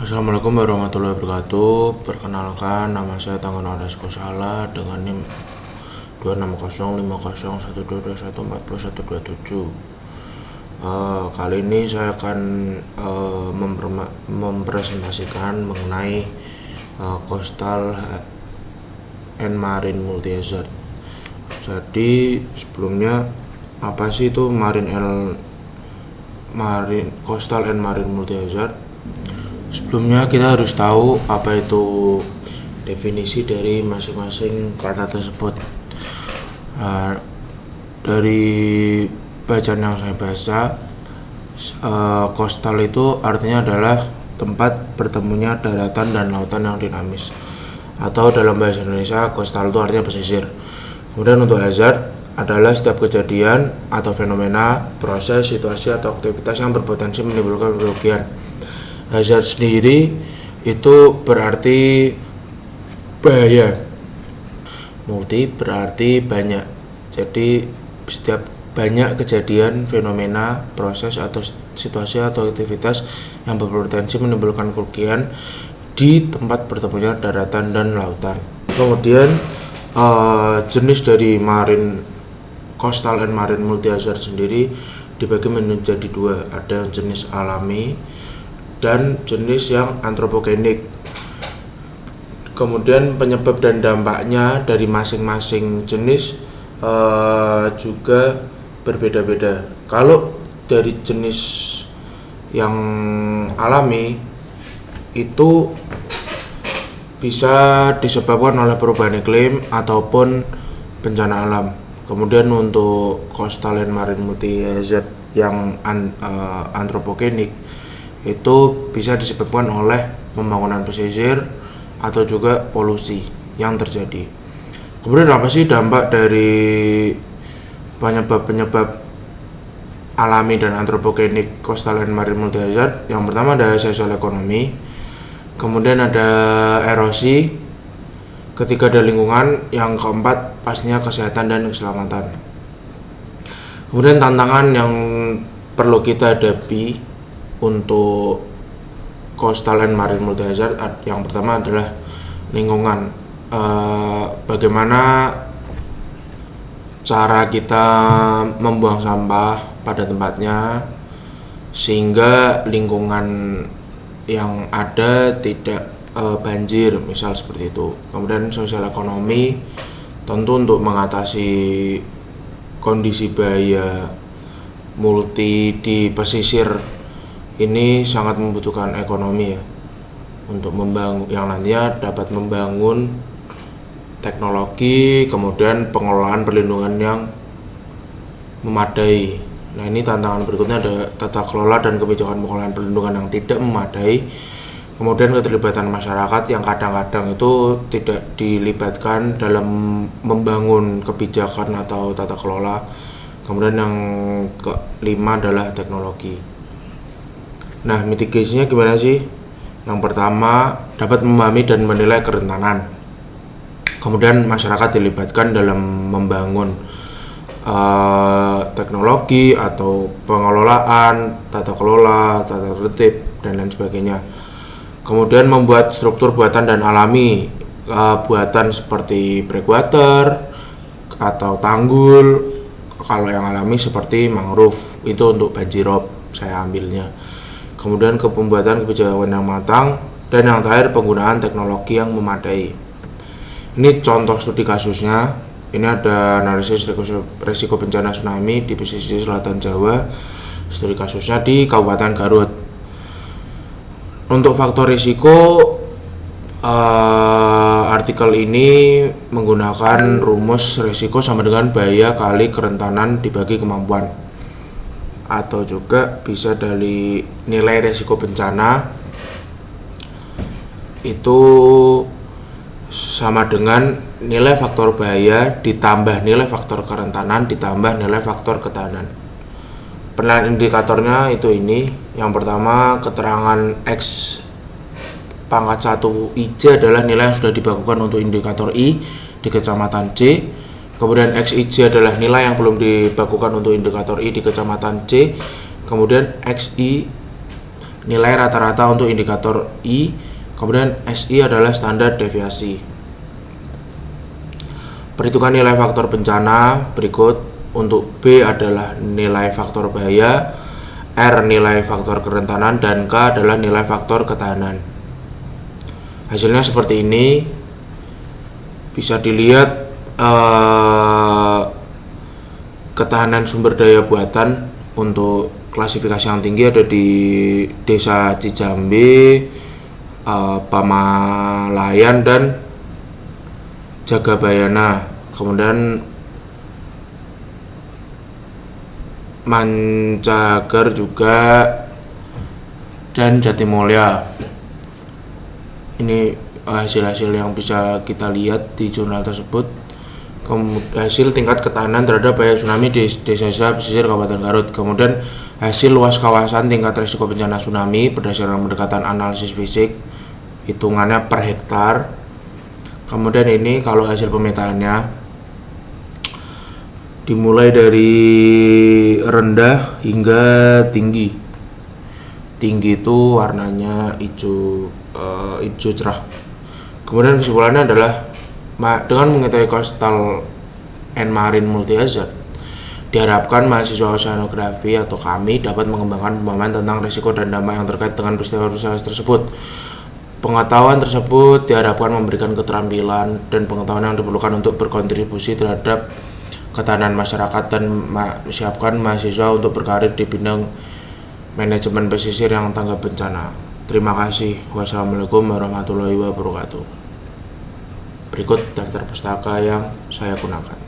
Assalamualaikum warahmatullahi wabarakatuh. Perkenalkan, nama saya Tangguh Nada Skosala dengan NIM 260501221402127. Kali ini saya akan mempresentasikan mengenai Coastal and Marine Multi Hazard. Jadi sebelumnya apa sih itu Coastal and Marine Multi Hazard? Sebelumnya kita harus tahu apa itu definisi dari masing-masing kata tersebut. Dari bacaan yang saya baca, coastal itu artinya adalah tempat bertemunya daratan dan lautan yang dinamis. Atau dalam bahasa Indonesia, coastal itu artinya pesisir. Kemudian untuk hazard adalah setiap kejadian atau fenomena, proses, situasi atau aktivitas yang berpotensi menimbulkan kerugian. Hazard sendiri itu berarti bahaya, multi berarti banyak. Jadi setiap banyak kejadian, fenomena, proses atau situasi atau aktivitas yang berpotensi menimbulkan kerugian di tempat bertemunya daratan dan lautan. Kemudian jenis dari coastal and marine multi hazard sendiri dibagi menjadi dua, ada jenis alami dan jenis yang antropogenik. Kemudian penyebab dan dampaknya dari masing-masing jenis juga berbeda-beda. Kalau dari jenis yang alami itu bisa disebabkan oleh perubahan iklim ataupun bencana alam. Kemudian untuk coastal and marine multi hazard yang antropogenik itu bisa disebabkan oleh pembangunan pesisir atau juga polusi yang terjadi. Kemudian apa sih dampak dari penyebab-penyebab alami dan antropogenik coastal and marine multi hazard? Yang pertama ada sosial ekonomi, kemudian ada erosi, ketiga ada lingkungan, yang keempat pastinya kesehatan dan keselamatan. Kemudian tantangan yang perlu kita hadapi untuk coastal and marine multi hazard, yang pertama adalah lingkungan. Bagaimana cara kita membuang sampah pada tempatnya sehingga lingkungan yang ada tidak banjir, misal seperti itu. Kemudian sosial ekonomi, tentu untuk mengatasi kondisi bahaya multi di pesisir ini sangat membutuhkan ekonomi ya, untuk membangun yang nantinya dapat membangun teknologi, kemudian pengelolaan perlindungan yang memadai. Nah, ini tantangan berikutnya ada tata kelola dan kebijakan pengelolaan perlindungan yang tidak memadai. Kemudian keterlibatan masyarakat yang kadang-kadang itu tidak dilibatkan dalam membangun kebijakan atau tata kelola. Kemudian yang kelima adalah teknologi. Nah, mitigasinya gimana sih? Yang pertama, dapat memahami dan menilai kerentanan. Kemudian masyarakat dilibatkan dalam membangun teknologi atau pengelolaan, tata kelola, tata tertib, dan lain sebagainya. Kemudian membuat struktur buatan dan alami, buatan seperti breakwater atau tanggul. Kalau yang alami seperti mangrove, itu untuk banjirop saya ambilnya. Kemudian pembuatan kebijakan yang matang, dan yang terakhir penggunaan teknologi yang memadai. Ini contoh studi kasusnya. Ini ada analisis risiko bencana tsunami di pesisir selatan Jawa. Studi kasusnya di Kabupaten Garut. Untuk faktor risiko, artikel ini menggunakan rumus risiko sama dengan bahaya kali kerentanan dibagi kemampuan, atau juga bisa dari nilai risiko bencana itu sama dengan nilai faktor bahaya ditambah nilai faktor kerentanan ditambah nilai faktor ketahanan. Penilaian indikatornya itu ini. Yang pertama, keterangan X pangkat 1 IJ adalah nilai yang sudah dibakukan untuk indikator I di kecamatan C. Kemudian XIJ adalah nilai yang belum dibakukan untuk indikator I di kecamatan C. Kemudian XI nilai rata-rata untuk indikator I, kemudian SI adalah standar deviasi. Perhitungan nilai faktor bencana berikut. Untuk B adalah nilai faktor bahaya, R nilai faktor kerentanan, dan K adalah nilai faktor ketahanan. Hasilnya seperti ini. Bisa dilihat ketahanan sumber daya buatan untuk klasifikasi yang tinggi ada di Desa Cijambe, Pamalayan, dan Jagabayana. Kemudian Mancagar juga, dan Jatimulya. Ini hasil-hasil yang bisa kita lihat di jurnal tersebut. Hasil tingkat ketahanan terhadap bahaya tsunami di desa-desa pesisir Kabupaten Garut. Kemudian hasil luas kawasan tingkat risiko bencana tsunami berdasarkan pendekatan analisis fisik, hitungannya per hektar. Kemudian ini kalau hasil pemetaannya dimulai dari rendah hingga tinggi. Tinggi itu warnanya hijau cerah. Kemudian kesimpulannya adalah dengan mengetahui coastal and marine multi hazard, diharapkan mahasiswa oceanografi atau kami dapat mengembangkan pemahaman tentang risiko dan dampak yang terkait dengan peristiwa-peristiwa tersebut. Pengetahuan tersebut diharapkan memberikan keterampilan dan pengetahuan yang diperlukan untuk berkontribusi terhadap ketahanan masyarakat dan menyiapkan mahasiswa untuk berkarir di bidang manajemen pesisir yang tanggap bencana. Terima kasih. Wassalamualaikum warahmatullahi wabarakatuh. Berikut daftar pustaka yang saya gunakan.